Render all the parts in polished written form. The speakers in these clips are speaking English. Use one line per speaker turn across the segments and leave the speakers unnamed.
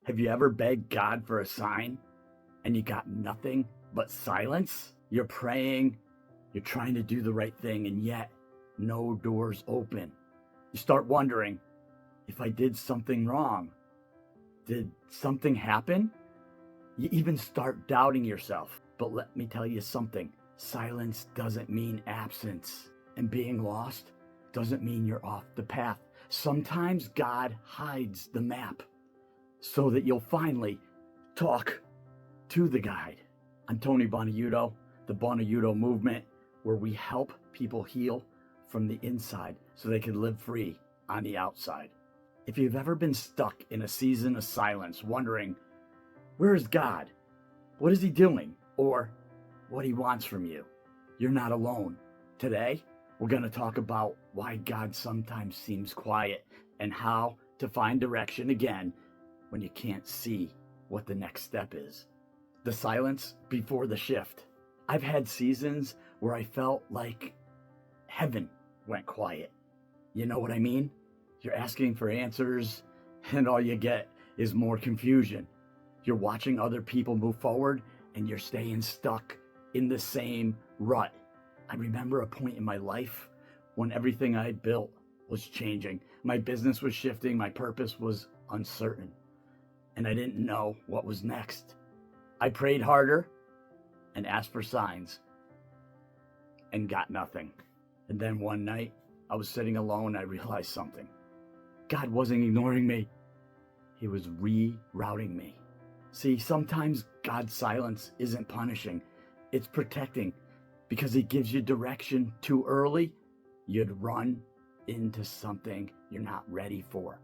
Have you ever begged God for a sign and you got nothing but silence? You're praying, you're trying to do the right thing, and yet no doors open. You start wondering, if I did something wrong, did something happen? You even start doubting yourself. But let me tell you something, silence doesn't mean absence, and being lost doesn't mean you're off the path. Sometimes God hides the map so that you'll finally talk to the guide. I'm Tony Buonaiuto, the Buonaiuto movement, where we help people heal from the inside so they can live free on the outside. If you've ever been stuck in a season of silence, wondering, where is God? What is he doing? Or what he wants from you, you're not alone. Today, we're going to talk about why God sometimes seems quiet and how to find direction again when you can't see what the next step is. The silence before the shift. I've had seasons where I felt like heaven went quiet. You know what I mean? You're asking for answers, and all you get is more confusion. You're watching other people move forward, and you're staying stuck in the same rut. I remember a point in my life when everything I built was changing. My business was shifting, my purpose was uncertain, and I didn't know what was next. I prayed harder and asked for signs and got nothing. And then one night, I was sitting alone, I realized something. God wasn't ignoring me. He was rerouting me. See, sometimes God's silence isn't punishing, it's protecting, because he gives you direction too early, you'd run into something you're not ready for.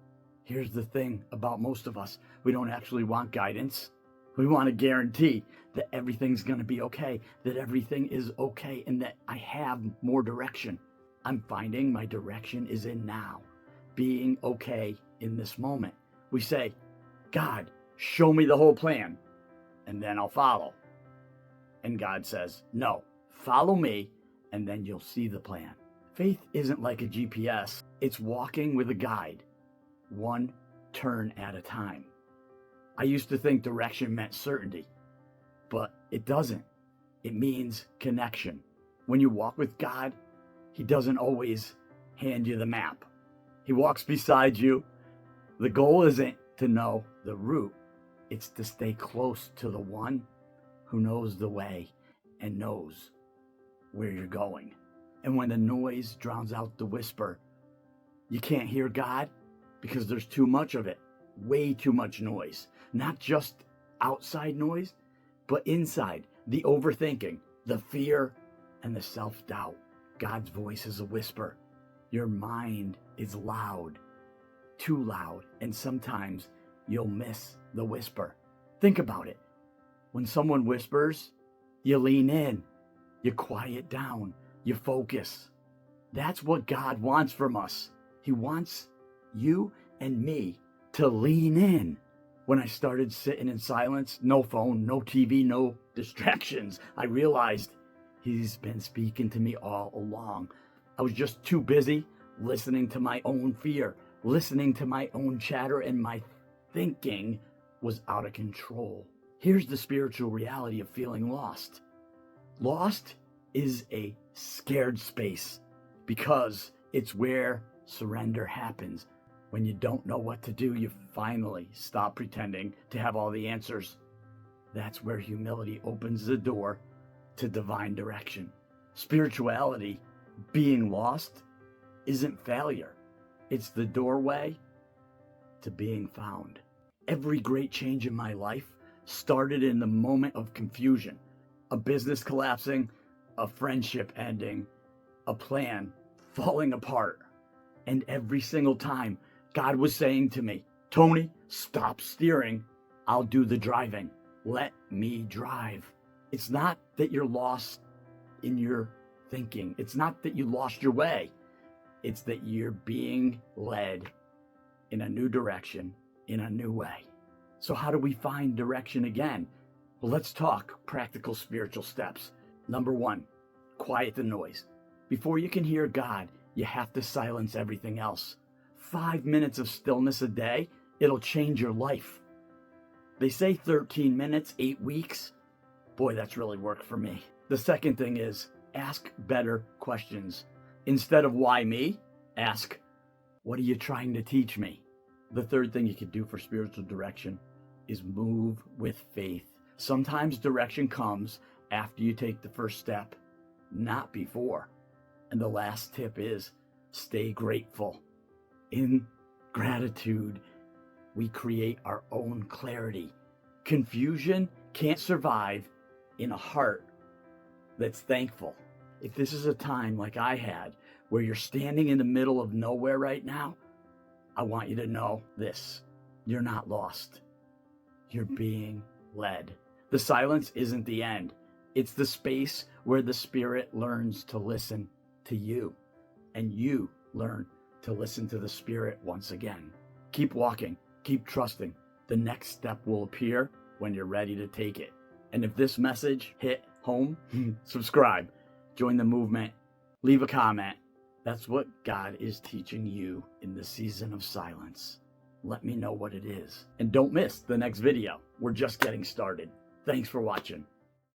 Here's the thing about most of us, we don't actually want guidance. We want a guarantee that everything's going to be okay, that everything is okay, and that I have more direction. I'm finding my direction is in now, being okay in this moment. We say, God, show me the whole plan, and then I'll follow. And God says, no, follow me, and then you'll see the plan. Faith isn't like a GPS. It's walking with a guide, one turn at a time. I used to think direction meant certainty, but it doesn't. It means connection. When you walk with God, he doesn't always hand you the map. He walks beside you. The goal isn't to know the route. It's to stay close to the one who knows the way and knows where you're going. And when the noise drowns out the whisper, you can't hear God because there's too much of it, way too much noise. Not just outside noise, but inside, the overthinking, the fear, and the self-doubt. God's voice is a whisper. Your mind is loud, too loud, and sometimes you'll miss the whisper. Think about it. When someone whispers, you lean in, you quiet down, you focus. That's what God wants from us. He wants you and me to lean in. When I started sitting in silence, no phone, no TV, no distractions, I realized he's been speaking to me all along. I was just too busy listening to my own fear, listening to my own chatter, and my thinking was out of control. Here's the spiritual reality of feeling lost. Lost is a scared space because it's where surrender happens. When you don't know what to do, you finally stop pretending to have all the answers. That's where humility opens the door to divine direction. Spirituality, being lost, isn't failure. It's the doorway to being found. Every great change in my life started in the moment of confusion. A business collapsing, a friendship ending, a plan falling apart. And every single time, God was saying to me, Tony, stop steering. I'll do the driving. Let me drive. It's not that you're lost in your thinking. It's not that you lost your way. It's that you're being led in a new direction, in a new way. So how do we find direction again? Well, let's talk practical spiritual steps. Number 1, quiet the noise. Before you can hear God, you have to silence everything else. 5 minutes of stillness a day, it'll change your life. They say 13 minutes, 8 weeks. Boy, that's really worked for me. The second thing is ask better questions. Instead of why me, ask, what are you trying to teach me? The third thing you can do for spiritual direction is move with faith. Sometimes direction comes after you take the first step, not before. And the last tip is stay grateful. In gratitude, we create our own clarity. Confusion can't survive in a heart that's thankful. If this is a time like I had, where you're standing in the middle of nowhere right now, I want you to know this. You're not lost. You're being led. The silence isn't the end. It's the space where the Spirit learns to listen to you, and you learn to listen to the Spirit once again. Keep walking. Keep trusting. The next step will appear when you're ready to take it. And if this message hit home, subscribe, join the movement, leave a comment. That's what God is teaching you in the season of silence. Let me know what it is. And don't miss the next video. We're just getting started. Thanks for watching.